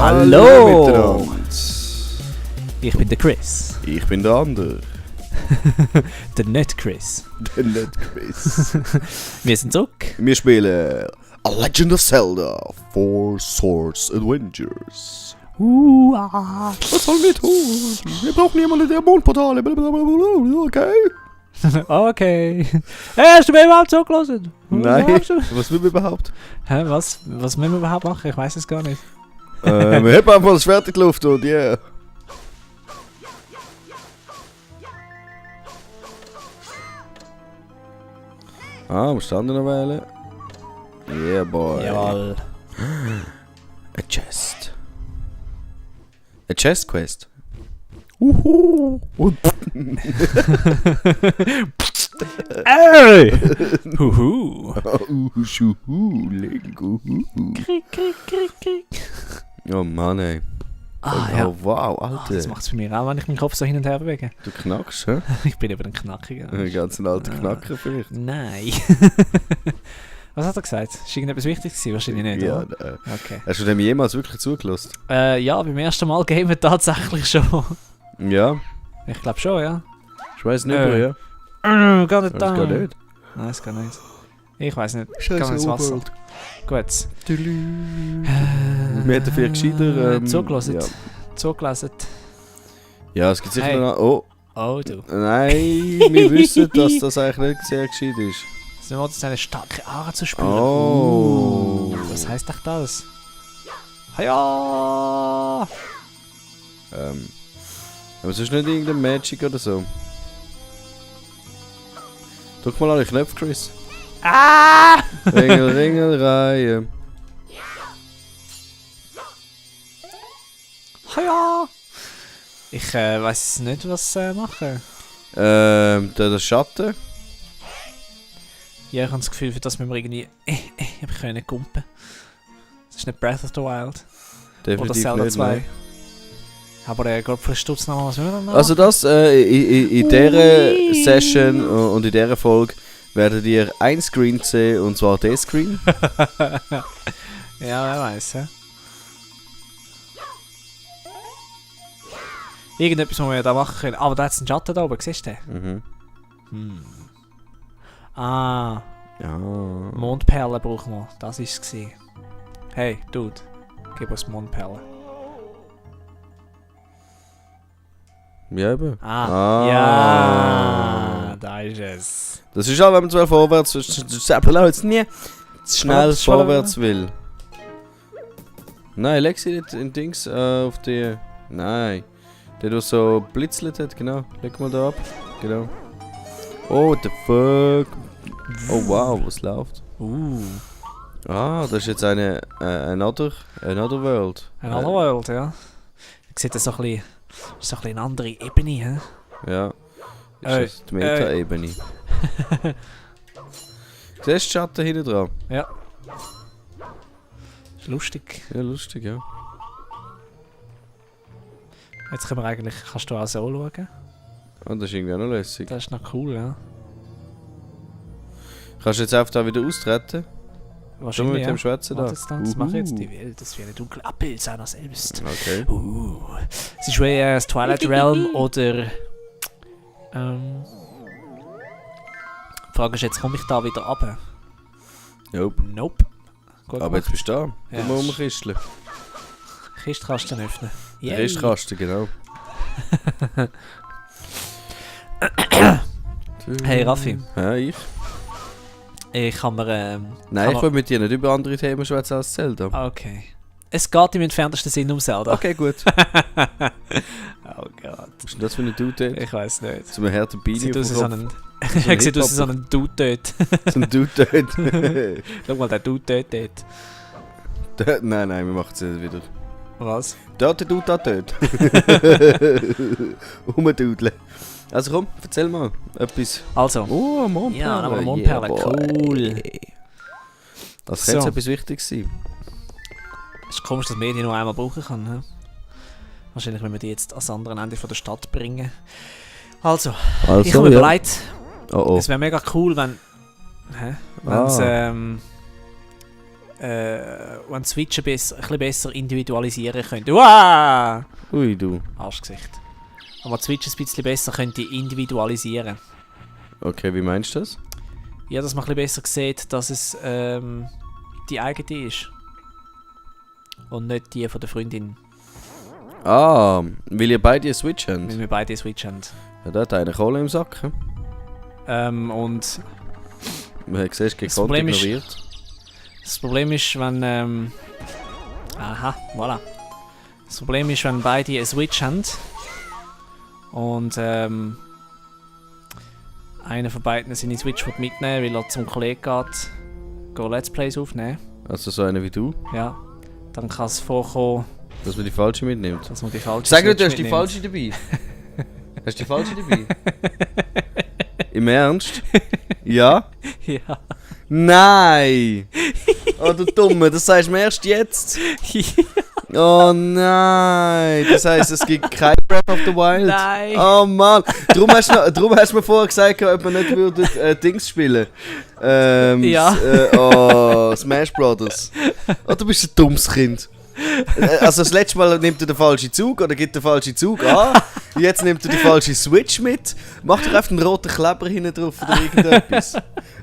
Hallo miteinander. Ich bin der Chris. Ich bin der andere. Der nicht Chris. Der nicht Chris. Wir sind zurück. Wir spielen A Legend of Zelda 4 Swords Adventures. Was sollen wir tun? Wir brauchen jemanden, der Mondportale. Okay? Okay. Hey, hast du mir überhaupt zugelassen? Nein. Was will wir überhaupt? Hä, was müssen wir überhaupt machen? Ich weiß es gar nicht. Wir haben einfach das Schwert in die Luft und yeah. Musst du noch wählen? Yeah, boy. Jawohl. A chest. A chest quest. Ey! Huhu. Krieg. Oh Mann, ey. Ja. Oh wow, Alter. Das macht es für mich auch, wenn ich meinen Kopf so hin und her bewege. Du knackst, hä? Ich bin eben ein Knackiger. Ein ganz alter Knacker vielleicht. Nein. Was hat er gesagt? Ist irgendetwas wichtig gewesen? Wahrscheinlich nicht, Ja, oder? Okay. Hast du dem jemals wirklich zugelassen? Ja, beim ersten Mal gamen tatsächlich schon. Ja. Ich glaube schon, ja. Ich weiss nicht, wo, ja. Geht nicht Das da. geht nicht. Nein, es geht nicht. Ich weiß nicht. Ich Scheiße, gehe ins Wasser. Oberwelt. Gut. Wir hätten vielleicht gescheiter... zugelassen. Ja. Zugelassen. Ja, es gibt sicher Hey. noch... Oh, Oh, du. nein, wir wissen, dass das eigentlich nicht sehr gescheit ist. Sie wollen jetzt eine starke Aura zu spüren. Oh. Was heißt doch das? Ja. Aber es ist nicht irgendein Magic oder so. Drück mal an den Knopf, Chris. Ah! Ringelreihe. Ja. Ich weiß nicht, was machen. Der Schatten. Ja, ich habe das Gefühl, für das müssen wir irgendwie... Ich kann nicht kumpen. Das ist nicht Breath of the Wild. Oder Definitiv Zelda nicht, 2. nein. Aber Gott verstutzt noch mal, was wir dann noch Also das, in dieser Session und in dieser Folge werdet ihr ein Screen sehen, und zwar der Screen. Ja, wer weiß, hä? Irgendetwas, was wir da machen können. Aber da hat es einen Schatten da oben, siehst du den? Mhm. Ah, Ja. Mondperlen brauchen wir. Das war es. Hey, Dude, gib uns Mondperlen. Ja, eben. Ja, da ist es. Das ist auch, wenn man zwar vorwärts jetzt nie zu schnell vorwärts will. Nein, leg sie nicht in Dings auf die... Nein. Der du so blitzelt hat, genau. Leg mal da ab. Genau. Oh, what the fuck. Oh wow, was läuft? Das ist jetzt eine another world. Another World, ja. Ich sehe das so ein bisschen eine andere Ebene, hä? Ja. Ist das die Meta-Ebene? Siehst du die Schatten hinten dran? Ja. Ist lustig. Ja, lustig, ja. Jetzt können wir eigentlich... Kannst du auch so schauen? Oh, das ist irgendwie auch noch lässig. Das ist noch cool, ja. Kannst du jetzt einfach da wieder austreten? Schon Wahrscheinlich, mit dem Schwätzen da? Warte jetzt dann, das mache ich jetzt. Die Welt, das wie eine dunkle Abbild seiner selbst. Okay. Es ist wie das Twilight Realm oder... Die Frage ist jetzt, komme ich da wieder runter? Nope. Nope. Gut Aber jetzt bist du da. Ja. Du musst Kisteln. Kistkasten öffnen. Yay. Kistkasten, genau. Hey Raffi, Ja, ich? ich habe mir... Nein, ich will mit dir nicht über andere Themen schwätzen als Zelda. Okay. Es geht im entferntesten Sinn um Zelda. Okay, gut. Oh Gott. Was ist denn das für eine Dude? Ich weiß nicht. So eine harte Beine Sieht auf aus wie dem so Kopf. einen... Sieht aus wie so ein Dude dort. So ein Dude. Schau mal, der Dude dort. Nein, wir machen es jetzt wieder. Was? Dort, der Dude, dort. Umdudeln. Also komm, erzähl mal etwas. Also. Oh, Mondperle. Ja, aber Mondperle, cool. Das könnte So. etwas Wichtiges sein. Es ist komisch, dass man die nur einmal brauchen kann. He? Wahrscheinlich, wenn wir die jetzt ans andere Ende von der Stadt bringen. Also, ich habe mir überlegt, Oh. es wäre mega cool, wenn... Wenn es wenn die Switch ein bisschen besser individualisieren könnte. Uah! Ui, du. Arschgesicht. Aber die Switch ein bisschen besser könnte individualisieren. Okay, wie meinst du das? Ja, dass man ein bisschen besser sieht, dass es die eigene ist. Und nicht die von der Freundin. Ah, weil ihr beide eine Switch habt? Weil wir beide eine Switch haben. Ja, da hat einer Kohle im Sack. Und Man hat gesehen, das gekonnt ignoriert. Das Problem ist, wenn aha, voilà. Das Problem ist, wenn beide eine Switch haben und einer von beiden seine Switch mitnehmen, weil er zum Kollegen geht Let's Plays aufnehmen. Also so einer wie du? Ja. Dann kann es vorkommen, dass man die falsche mitnimmt. dass man die falsche Sag nicht, Switch du hast die mitnimmt. falsche dabei. Hast du die falsche dabei? Im Ernst? Ja? Ja. Nein! Oh du Dumme, das sagst du mir erst jetzt? Oh nein! Das heisst, es gibt kein Breath of the Wild? Nein! Oh Mann! Darum hast du mir vorher gesagt, ob wir nicht würden, Dings spielen. Ja. Smash Brothers. Oh, du bist ein dummes Kind. Also das letzte Mal nimmt er den falschen Zug oder gibt den falschen Zug an. Jetzt nimmt er die falsche Switch mit. Macht er einfach einen roten Kleber hinten drauf oder irgendetwas.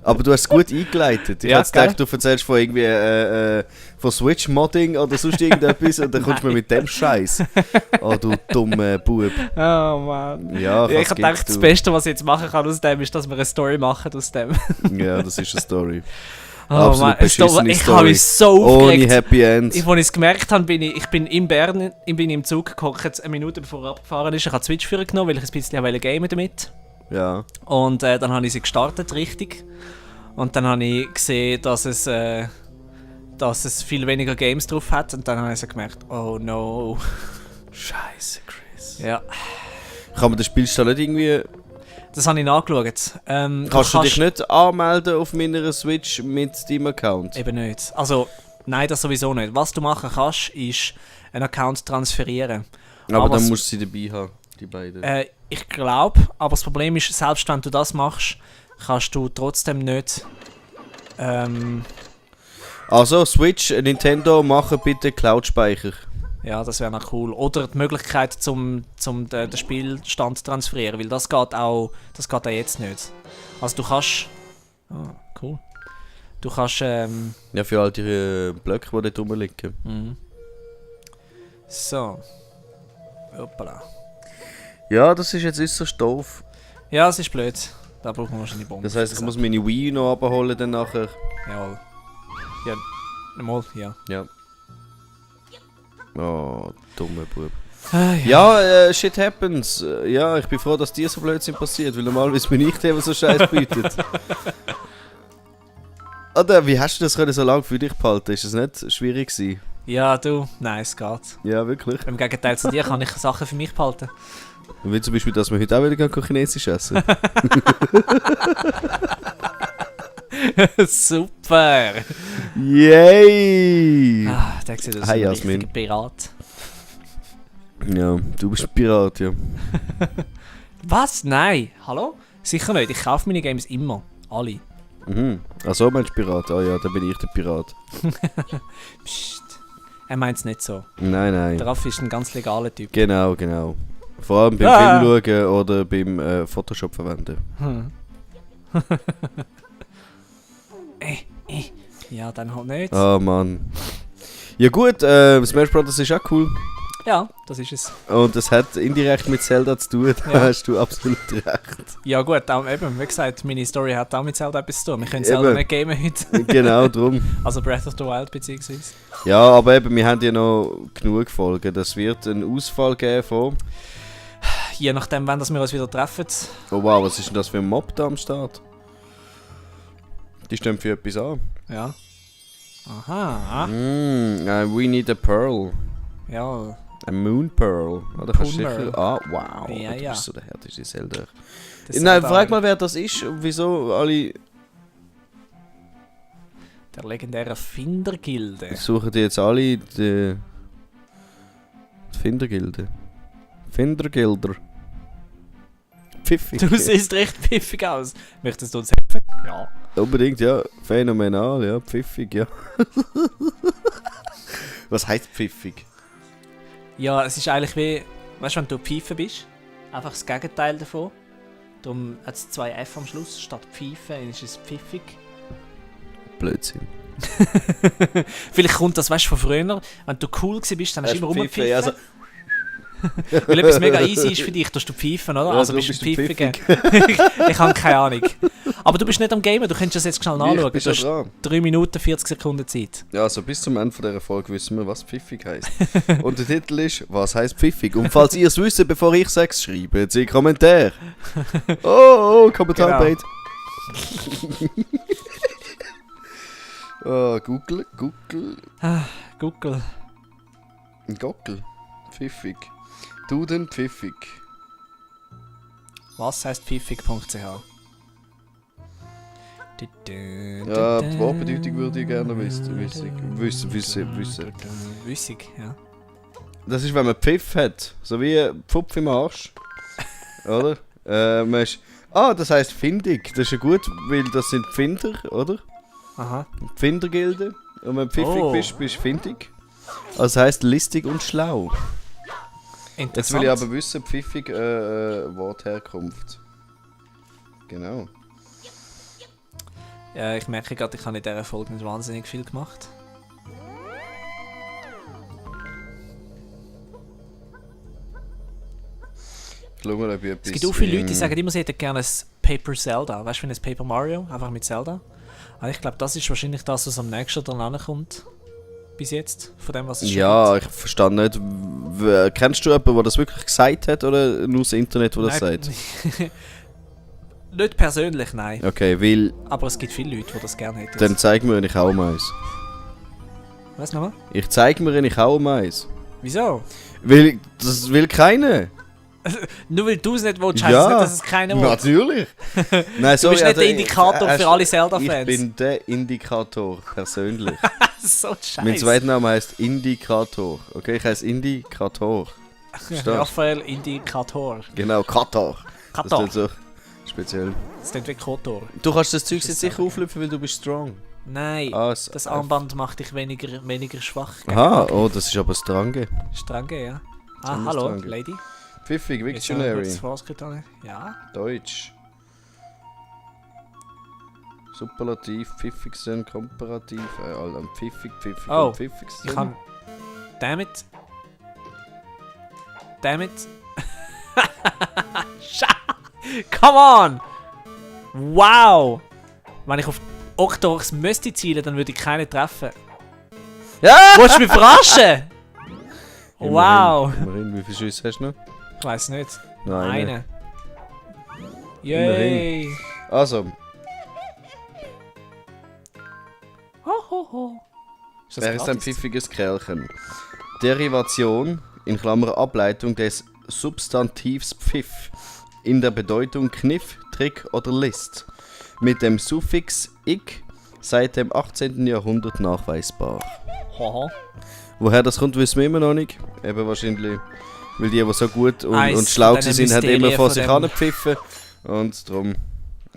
Aber du hast es gut eingeleitet. Ich Ja, hätte gedacht, du erzählst von irgendwie von Switch-Modding oder sonst irgendetwas und dann kommst du mir mit dem Scheiß. Oh du dumme Bub. Oh Mann. Ja, Ich habe gedacht, das Beste, was ich jetzt machen kann aus dem, ist, dass wir eine Story machen aus dem. Ja, das ist eine Story. Oh Absolut Mann, beschissene ich Story. habe mich so Ohne aufgeregt. Happy End. Als ich es gemerkt habe, ich bin in Bern, ich bin im Zug gehockt, eine Minute bevor er abgefahren ist. Ich habe die Switch für ihn genommen, weil ich ein bisschen gamen damit. Ja. Und dann habe ich sie gestartet, richtig. Und dann habe ich gesehen, dass es viel weniger Games drauf hat. Und dann habe ich so gemerkt, oh no. Scheiße, Chris. Ja, Kann man das Spielstand nicht irgendwie... das habe ich nachgeschaut. Kannst du dich nicht anmelden auf meiner Switch mit deinem Account? Eben nicht. Also, nein, das sowieso nicht. Was du machen kannst, ist einen Account transferieren. Aber dann musst du sie dabei haben, die beiden. Ich glaube, aber das Problem ist, selbst wenn du das machst, kannst du trotzdem nicht... Also, Switch, Nintendo, machen bitte Cloud-Speicher. Ja, das wäre noch cool. Oder die Möglichkeit zum den Spielstand zu transferieren, weil das geht auch jetzt nicht. Also du kannst... Ah, cool. Du kannst... Ja, für all die Blöcke, die dort rumliegen. Mhm. So. Hoppala. Ja, das ist jetzt äußerst doof. Ja, es ist blöd. Da braucht man wahrscheinlich Bomben. Das heisst, ich muss meine Wii noch abholen dann nachher. Jawohl. Ja, mal, ja. Ja. Oh, dumme Bub. Ja. Ja, shit happens. Ja, ich bin froh, dass dir so Blödsinn passiert, weil normalerweise bin ich der, der so Scheiß bietet. Oder wie hast du das können so lange für dich behalten? Ist das nicht schwierig gewesen? Ja, du. Nein, es geht. Ja, wirklich. Im Gegenteil zu dir kann ich Sachen für mich behalten. Wie zum Beispiel, dass wir heute auch wieder Chinesisch essen. Super! Yay! Ah, der sieht aus Hey, wie ein Jasmin. richtiger Pirat. Ja, du bist ein Pirat, ja. Was? Nein! Hallo? Sicher nicht. Ich kaufe meine Games immer. Alle. Mhm. Achso, meinst du Pirat? Ah ja, dann bin ich der Pirat. Psst. Er meint es nicht so. Nein, nein. Der Raffi ist ein ganz legaler Typ. Genau, genau. Vor allem beim Film schauen oder beim Photoshop verwenden. Ja, dann halt nicht. Ah, Mann. Ja gut, Smash Brothers ist auch cool. Ja, das ist es. Und es hat indirekt mit Zelda zu tun, da Ja. hast du absolut recht. Ja gut, auch, eben, wie gesagt, meine Story hat auch mit Zelda etwas zu tun. Wir können Eben. Zelda nicht gamen heute. Genau, drum. Also Breath of the Wild beziehungsweise. Ja, aber eben, wir haben ja noch genug Folgen. Das wird einen Ausfall geben von... Je nachdem, wann wir uns wieder treffen. Oh wow, was ist denn das für ein Mob da am Start? Die stehen für etwas an. Ja. Aha. We need a pearl. Ja. A moon pearl. Oh, da kannst du Moon sicher... Pearl. Ah, wow. Ja, Du ja. bist so der härteste Zelda. das Nein, Zelda- frag mal, wer das ist und wieso alle... Der legendäre Findergilde. Suchen die jetzt alle die Findergilde. Findergilder. Pfiffig. Du siehst recht pfiffig aus. Möchtest du uns helfen? Ja. Unbedingt, ja. Phänomenal, ja. Pfiffig, ja. Was heisst pfiffig? Ja, es ist eigentlich wie, weißt du, wenn du Pfeife bist, einfach das Gegenteil davon. Darum hat es 2 F am Schluss, statt Pfeife ist es pfiffig. Blödsinn. Vielleicht kommt das, weißt du, von früher, wenn du cool bist, dann hast du immer rumgepfiffen. Ja, also, Weil etwas mega easy ist für dich, dass du pfeifen, oder? Ja, Also du bist du bist pfiffiger. Ich habe keine Ahnung. Aber du bist nicht am Gamen, du könntest das jetzt schnell nachschauen. bist Du ja hast dran. 3 Minuten 40 Sekunden Zeit. Ja, also bis zum Ende von dieser Folge wissen wir, was pfiffig heisst. Und der Titel ist, was heisst pfiffig? Und falls ihr es wisst, bevor ich es schreibe, jetzt in den Kommentar. Oh, Kommentarbait. Oh, Google. Google. Gockel. Pfiffig. Duden pfiffig. Was heisst pfiffig.ch? Ja, die Wortbedeutung würde ich gerne wissen. Wissig, ja. Das ist, wenn man Pfiff hat. So wie Pfupf im Arsch. Oder? Man ist, das heisst findig. Das ist ja gut, weil das sind Pfinder, oder? Aha. Pfindergilde. Und wenn du pfiffig bist, bist du findig. Also heisst listig und schlau. Jetzt Interessant. will ich aber wissen, pfiffig Wortherkunft. Genau. Ja, ich merke gerade, ich habe in dieser Folge nicht wahnsinnig viel gemacht. Ich schau mal, ob ich etwas... Es gibt auch viele Leute, die sagen immer, sie hätten gerne ein Paper Zelda. Weißt du, wie ein Paper Mario? Einfach mit Zelda. Aber ich glaube, das ist wahrscheinlich das, was am nächsten dran kommt. Bis jetzt. Von dem, was es schon Ja, gibt. ich verstehe nicht. Kennst du jemanden, der das wirklich gesagt hat oder nur das Internet, der das Nein, sagt? Nicht persönlich, nein. Okay, weil... Aber es gibt viele Leute, die das gerne hätten. Dann zeig mir, wenn ich auch eins. Was nochmal? Ich zeig mir, wenn ich auch eins. Wieso? Weil das will keiner. Nur weil du es nicht willst, heisst Ja, es nicht, dass es keiner will. natürlich. Nein, Du sorry, bist nicht der also, Indikator für alle Zelda-Fans. Ich bin der Indikator, persönlich. So scheiße. Mein zweiter Name heisst Indikator. Okay, ich heiße Indikator. Verstehst? Raphael Indikator. Genau, Katar. Das Katar. ist so speziell. Das klingt wie Kotor. Du kannst das Zeug jetzt sicher auflöpfen, weil du bist strong. Nein, Ah, das Armband macht dich weniger schwach. Aha, oh, das ist aber Strange. Strange, ja. Ah, Ziemlich hallo, strange. Lady. Pfiffig, Ist ja Wiktionary. kurz vorausgetan. Ja. Deutsch. Superlativ, pfiffig sein, komparativ. Alter, pfiffig, Oh, pfiffig Ich kann. Damit. Come on! Wow! Wenn ich auf Octorus müsste zielen, dann würde ich keinen treffen. Ja! Willst du mich verarschen? Wow! Immerhin, wie viele Schüsse hast du noch? Ich weiß nicht. Nein. Eine. Yay! Also, Ho, ho, ho. Ist das wer ist ein gratis? pfiffiges Kerlchen? Derivation, in Klammer Ableitung des Substantivs Pfiff, in der Bedeutung Kniff, Trick oder List. Mit dem Suffix -ig seit dem 18. Jahrhundert nachweisbar. Haha. Woher das kommt, wissen wir immer noch nicht. Eben wahrscheinlich, weil die so gut und Eins schlau von diesen sind, haben immer Mysterien vor von sich dem- angepfiffen. Und darum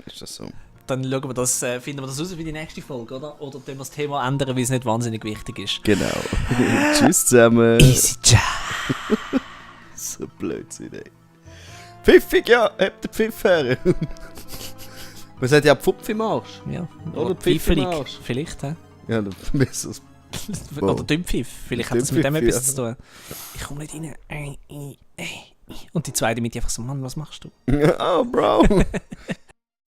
ist das so. Dann schauen wir das, finden wir das raus für die nächste Folge, oder? Oder tun wir das Thema ändern, weil es nicht wahnsinnig wichtig ist. Genau. Tschüss zusammen. Easy Job. So Blödsinn, ey. Pfiffig, ja, habt den Pfiff her. Man sagt ja Pfupf im Arsch. Ja. Oder Pfiff im Pfeifelig. Arsch. Vielleicht, hä? Ja, das ist besser. Oder Dünnpfiff. Vielleicht hat das mit dem Dünnpfiff, etwas zu tun. Ich komme nicht rein. Und die zweite mit einfach so, Mann, was machst du? Oh, Bro.